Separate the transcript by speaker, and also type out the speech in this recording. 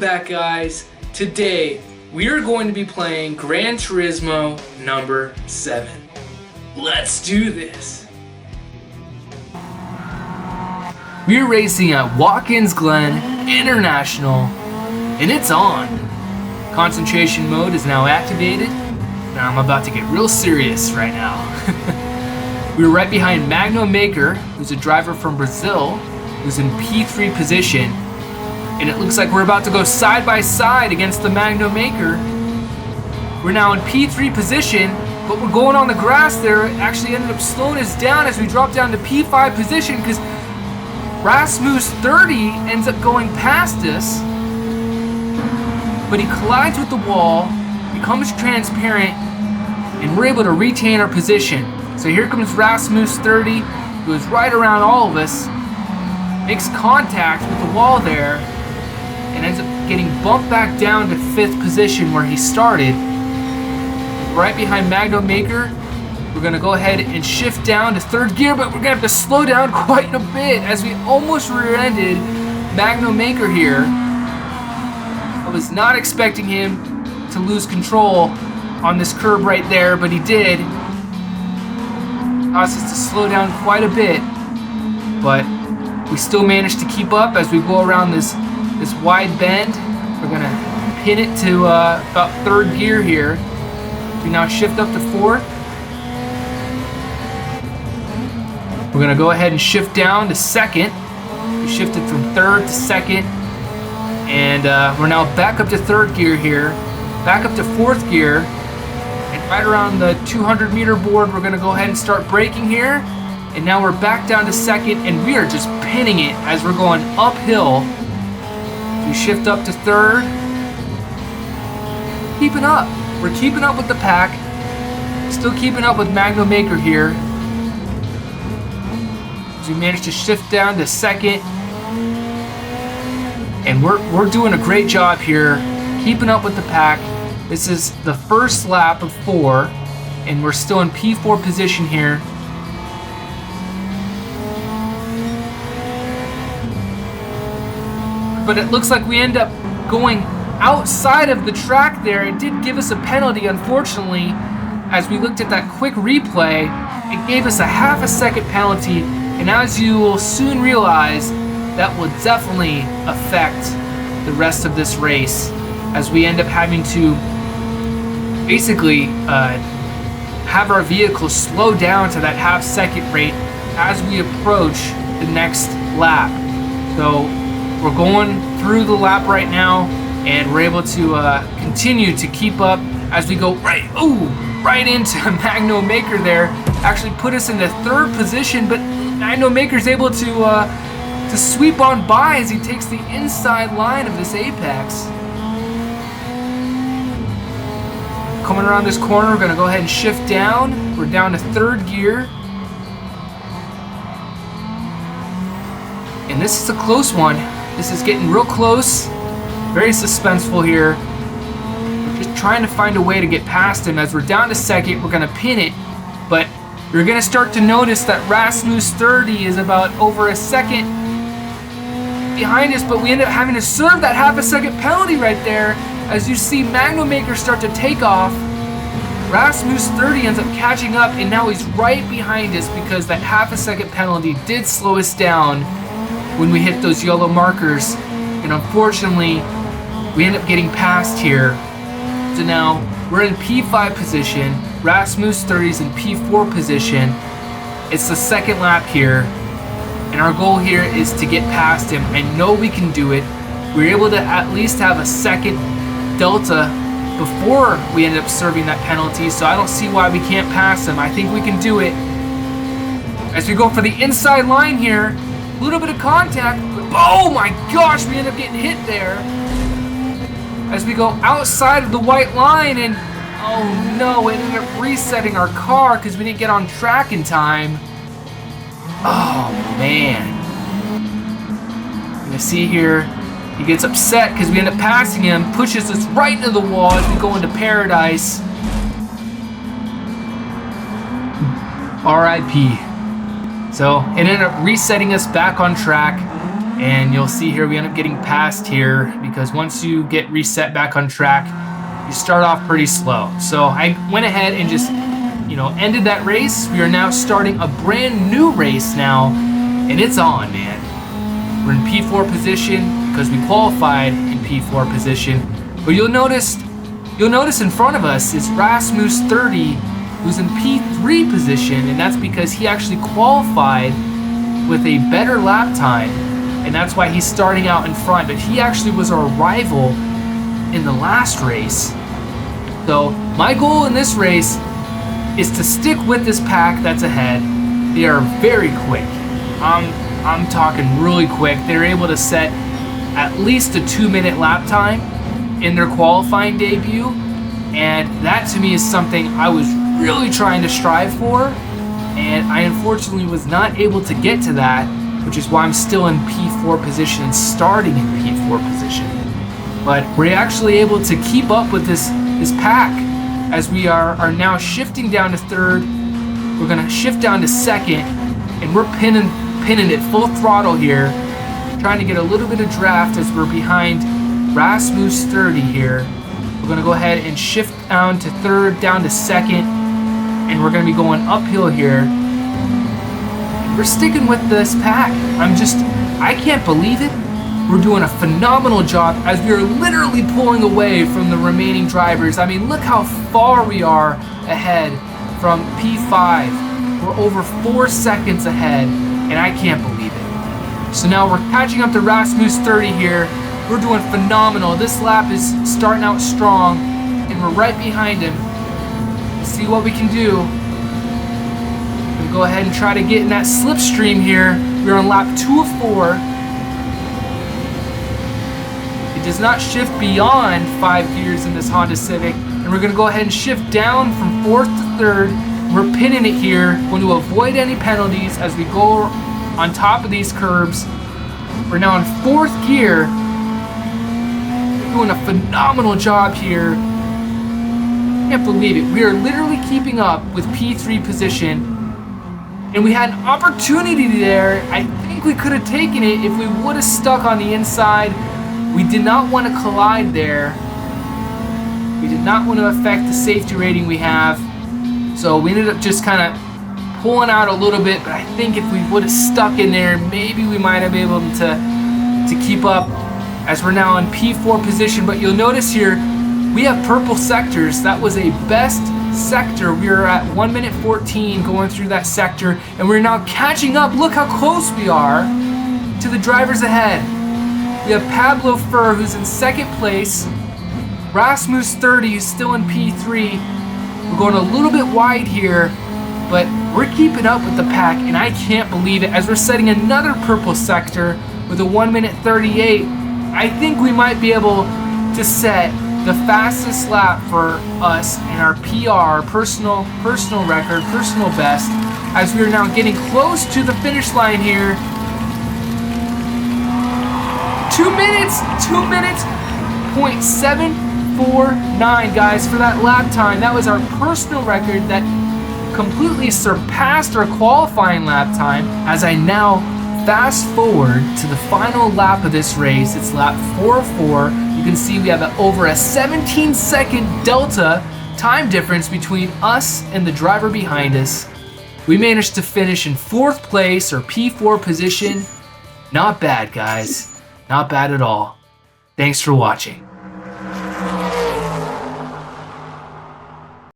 Speaker 1: back, guys. Today we are going to be playing Gran Turismo number 7. Let's do this. We're racing at Watkins Glen International and it's on. Concentration mode is now activated. Now I'm about to get real serious right now. We're right behind Magno Maker, who's a driver from Brazil, who's in P3 position. And it looks like we're about to go side by side against the Magno Maker. We're now in P3 position, but we're going on the grass there. It actually ended up slowing us down as we dropped down to P5 position because Rasmus 30 ends up going past us. But he collides with the wall, becomes transparent, and we're able to retain our position. So here comes Rasmus 30, goes right around all of us, makes contact with the wall there, and ends up getting bumped back down to 5th position where he started. Right behind Magno Maker, we're going to go ahead and shift down to 3rd gear, but we're going to have to slow down quite a bit as we almost rear-ended Magno Maker here. I was not expecting him to lose control on this curb right there, but he did. Caused us to slow down quite a bit, but we still managed to keep up as we go around this wide bend. We're gonna pin it to about 3rd gear here. We now shift up to 4th. We're gonna go ahead and shift down to 2nd. We shifted from 3rd to 2nd, and we're now back up to 3rd gear here, back up to 4th gear, and right around the 200-meter board, we're gonna go ahead and start braking here. And now we're back down to 2nd, and we are just pinning it as we're going uphill. We shift up to 3rd. Keeping up. We're keeping up with the pack. Still keeping up with Magno Maker here. So we managed to shift down to 2nd. And we're doing a great job here, keeping up with the pack. This is the first lap of 4, and we're still in P4 position here. But it looks like we end up going outside of the track there. It did give us a penalty, unfortunately. As we looked at that quick replay, it gave us a half a second penalty, and as you will soon realize, that will definitely affect the rest of this race, as we end up having to basically have our vehicle slow down to that half second rate as we approach the next lap. So we're going through the lap right now, and we're able to continue to keep up as we go right into Magno Maker there. Actually put us into 3rd position, but Magno Maker's able to sweep on by as he takes the inside line of this apex. Coming around this corner, we're going to go ahead and shift down. We're down to 3rd gear. And this is a close one. This is getting real close. Very suspenseful here. We're just trying to find a way to get past him. As we're down to 2nd, we're going to pin it. But you're going to start to notice that Rasmus 30 is about over a second behind us, but we end up having to serve that half a second penalty right there. As you see Magno Maker start to take off, Rasmus 30 ends up catching up, and now he's right behind us because that half a second penalty did slow us down when we hit those yellow markers, and unfortunately we end up getting past here. So now we're in P5 position, Rasmus 30's in P4 position. It's the 2nd lap here, and our goal here is to get past him. I know we can do it. We're able to at least have a 2nd delta before we end up serving that penalty, so I don't see why we can't pass him. I think we can do it. As we go for the inside line here, a little bit of contact. Oh my gosh, we end up getting hit there. As we go outside of the white line, and oh no, it ended up resetting our car because we didn't get on track in time. Oh man. You're gonna see here, he gets upset because we end up passing him, pushes us right into the wall as we go into paradise. RIP. So it ended up resetting us back on track, And you'll see here we end up getting past here because once you get reset back on track, you start off pretty slow. So I went ahead and just, ended that race. We are now starting a brand new race now, and it's on, man. We're in P4 position because we qualified in P4 position. But you'll notice in front of us is Rasmus 30, who's in P3 position, and that's because he actually qualified with a better lap time, and that's why he's starting out in front. But he actually was our rival in the last race. So my goal in this race is to stick with this pack that's ahead. They are very quick. I'm talking really quick. They're able to set at least a 2-minute lap time in their qualifying debut, and that to me is something I was really trying to strive for, and I unfortunately was not able to get to that, which is why I'm still in P4 position and starting in P4 position. But we're actually able to keep up with this pack as we are now shifting down to third. We're gonna shift down to second, and we're pinning it full throttle here, trying to get a little bit of draft as we're behind Rasmus 30 here. We're gonna go ahead and shift down to third, down to second, and we're gonna be going uphill here. We're sticking with this pack. I can't believe it. We're doing a phenomenal job as we are literally pulling away from the remaining drivers. I mean, look how far we are ahead from P5. We're over 4 seconds ahead, and I can't believe it. So now we're catching up to Rasmus 30 here. We're doing phenomenal. This lap is starting out strong, and we're right behind him. Let's see what we can do. We'll go ahead and try to get in that slipstream here. We're on lap 2 of 4. It does not shift beyond 5 gears in this Honda Civic, and we're gonna go ahead and shift down from 4th to 3rd. We're pinning it here. We're going to avoid any penalties as we go on top of these curbs. We're now in 4th gear. We're doing a phenomenal job here. I can't believe it. We are literally keeping up with P3 position, and we had an opportunity there. I think we could have taken it if we would have stuck on the inside. We did not want to collide there. We did not want to affect the safety rating we have. So we ended up just kind of pulling out a little bit, but I think if we would have stuck in there, maybe we might have been able to keep up as we're now in P4 position. But you'll notice here, we have purple sectors. That was a best sector. We are at 1 minute 14 going through that sector, and we're now catching up. Look how close we are to the drivers ahead. We have Pablo Fur, who's in 2nd place. Rasmus 30 is still in P3. We're going a little bit wide here, but we're keeping up with the pack, and I can't believe it as we're setting another purple sector with a 1 minute 38. I think we might be able to set the fastest lap for us in our PR, personal record, personal best, as we are now getting close to the finish line here. 2 minutes, 0.749, guys, for that lap time. That was our personal record that completely surpassed our qualifying lap time. As I now fast forward to the final lap of this race, it's lap 404. You can see we have over a 17-second delta time difference between us and the driver behind us. We managed to finish in 4th place, or P4 position. Not bad, guys. Not bad at all. Thanks for watching.